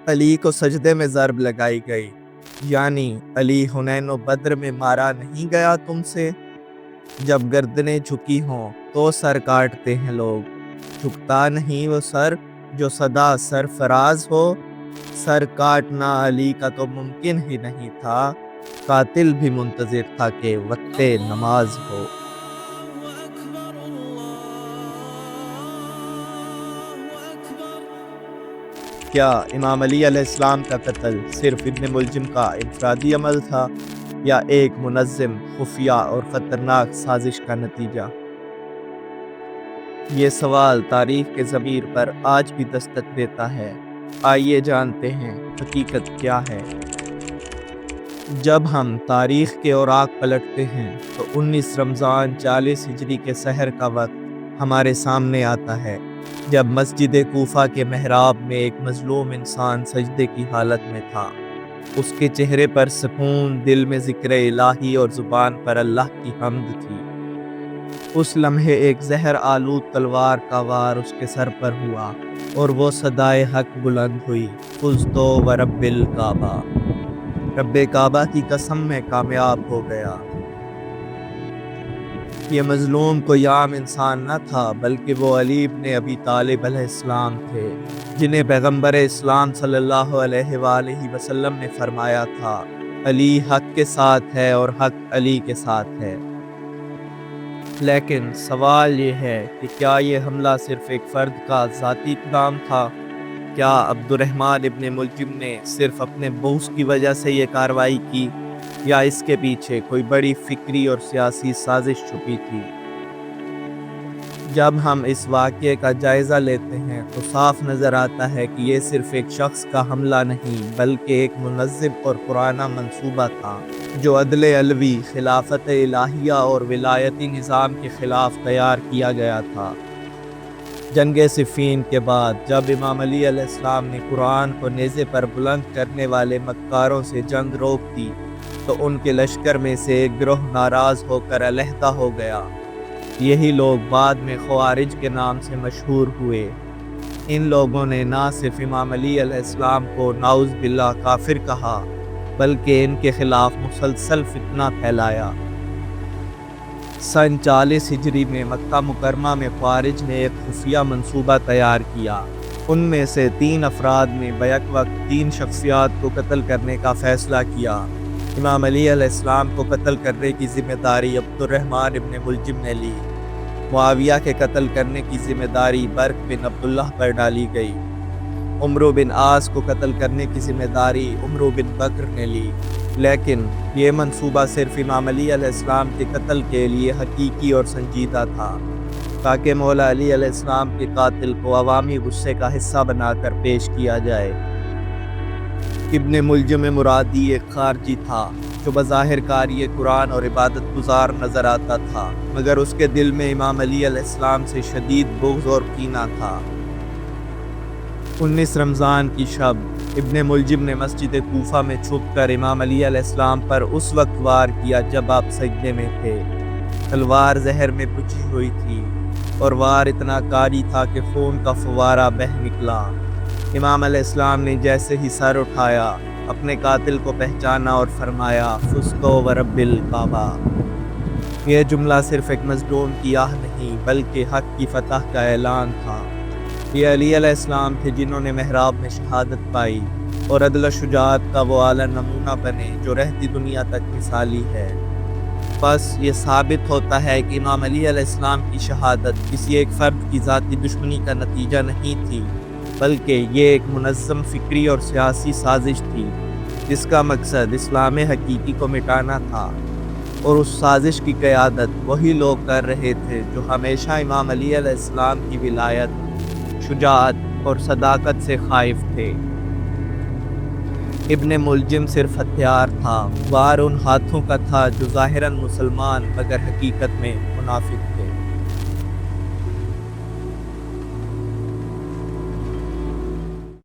علی کو سجدے میں ضرب لگائی گئی، یعنی علی حنین و بدر میں مارا نہیں گیا تم سے؟ جب گردنیں جھکی ہوں تو سر کاٹتے ہیں لوگ، جھکتا نہیں وہ سر جو سدا سرفراز ہو۔ سر کاٹنا علی کا تو ممکن ہی نہیں تھا، قاتل بھی منتظر تھا کہ وقت نماز ہو۔ کیا امام علی علیہ السلام کا قتل صرف ابن ملجم کا انفرادی عمل تھا یا ایک منظم، خفیہ اور خطرناک سازش کا نتیجہ؟ یہ سوال تاریخ کے ضمیر پر آج بھی دستک دیتا ہے۔ آئیے جانتے ہیں حقیقت کیا ہے۔ جب ہم تاریخ کے اوراق پلٹتے ہیں تو 19 رمضان 40 ہجری کے سحر کا وقت ہمارے سامنے آتا ہے، جب مسجد کوفہ کے محراب میں ایک مظلوم انسان سجدے کی حالت میں تھا۔ اس کے چہرے پر سکون، دل میں ذکر الہی اور زبان پر اللہ کی حمد تھی۔ اس لمحے ایک زہر آلود تلوار کا وار اس کے سر پر ہوا اور وہ صدائے حق بلند ہوئی، فزت ورب الکعبہ، رب کعبہ کی قسم میں کامیاب ہو گیا۔ یہ مظلوم کوئی عام انسان نہ تھا، بلکہ وہ علی ابن ابی طالب علیہ السلام تھے، جنہیں پیغمبر اسلام صلی اللہ علیہ وآلہ وسلم نے فرمایا تھا، علی حق کے ساتھ ہے اور حق علی کے ساتھ ہے۔ لیکن سوال یہ ہے کہ کیا یہ حملہ صرف ایک فرد کا ذاتی اقدام تھا؟ کیا عبد الرحمن ابن ملجم نے صرف اپنے بغض کی وجہ سے یہ کارروائی کی، یا اس کے پیچھے کوئی بڑی فکری اور سیاسی سازش چھپی تھی؟ جب ہم اس واقعے کا جائزہ لیتے ہیں تو صاف نظر آتا ہے کہ یہ صرف ایک شخص کا حملہ نہیں، بلکہ ایک منظم اور پرانا منصوبہ تھا، جو عدل علوی، خلافت الہیہ اور ولایتی نظام کے خلاف تیار کیا گیا تھا۔ جنگ صفین کے بعد جب امام علی علیہ السلام نے قرآن کو نیزے پر بلند کرنے والے مکاروں سے جنگ روک دی تو ان کے لشکر میں سے ایک گروہ ناراض ہو کر علیحدہ ہو گیا۔ یہی لوگ بعد میں خوارج کے نام سے مشہور ہوئے۔ ان لوگوں نے نہ صرف امام علی علیہ السلام کو نعوذ باللہ کافر کہا، بلکہ ان کے خلاف مسلسل فتنہ پھیلایا۔ سن 40 ہجری میں مکہ مکرمہ میں خوارج نے ایک خفیہ منصوبہ تیار کیا۔ ان میں سے 3 افراد نے بیک وقت 3 شخصیات کو قتل کرنے کا فیصلہ کیا۔ امام علی علیہ السلام کو قتل کرنے کی ذمہ داری عبد الرحمن ابن ملجم نے لی۔ معاویہ کے قتل کرنے کی ذمہ داری برق بن عبداللہ پر ڈالی گئی۔ عمرو بن عاص کو قتل کرنے کی ذمہ داری عمرو بن بکر نے لی۔ لیکن یہ منصوبہ صرف امام علی علیہ السلام کے قتل کے لیے حقیقی اور سنجیدہ تھا، تاکہ مولا علی علیہ السلام کے قاتل کو عوامی غصے کا حصہ بنا کر پیش کیا جائے۔ ابن ملجم مرادی ایک خارجی تھا جو بظاہر قاری قرآن اور عبادت گزار نظر آتا تھا، مگر اس کے دل میں امام علی علیہ السلام سے شدید بغض اور کینہ تھا۔ 19 رمضان کی شب ابن ملجم نے مسجد کوفہ میں چھپ کر امام علی علیہ السلام پر اس وقت وار کیا جب آپ سجدے میں تھے۔ تلوار زہر میں بجھی ہوئی تھی اور وار اتنا قاری تھا کہ خون کا فوارہ بہہ نکلا۔ امام علیہ السلام نے جیسے ہی سر اٹھایا، اپنے قاتل کو پہچانا اور فرمایا، فزت ورب الکعبہ۔ یہ جملہ صرف ایک مظلوم کی آہ نہیں، بلکہ حق کی فتح کا اعلان تھا۔ یہ علی علیہ السلام تھے جنہوں نے محراب میں شہادت پائی اور عدل و شجاعت کا وہ اعلیٰ نمونہ بنے جو رہتی دنیا تک مثالی ہے۔ بس یہ ثابت ہوتا ہے کہ امام علی علیہ السلام کی شہادت کسی ایک فرد کی ذاتی دشمنی کا نتیجہ نہیں تھی، بلکہ یہ ایک منظم فکری اور سیاسی سازش تھی، جس کا مقصد اسلام حقیقی کو مٹانا تھا، اور اس سازش کی قیادت وہی لوگ کر رہے تھے جو ہمیشہ امام علی علیہ السلام کی ولایت، شجاعت اور صداقت سے خائف تھے۔ ابن ملجم صرف ہتھیار تھا، وار ان ہاتھوں کا تھا جو ظاہراً مسلمان مگر حقیقت میں منافق تھے۔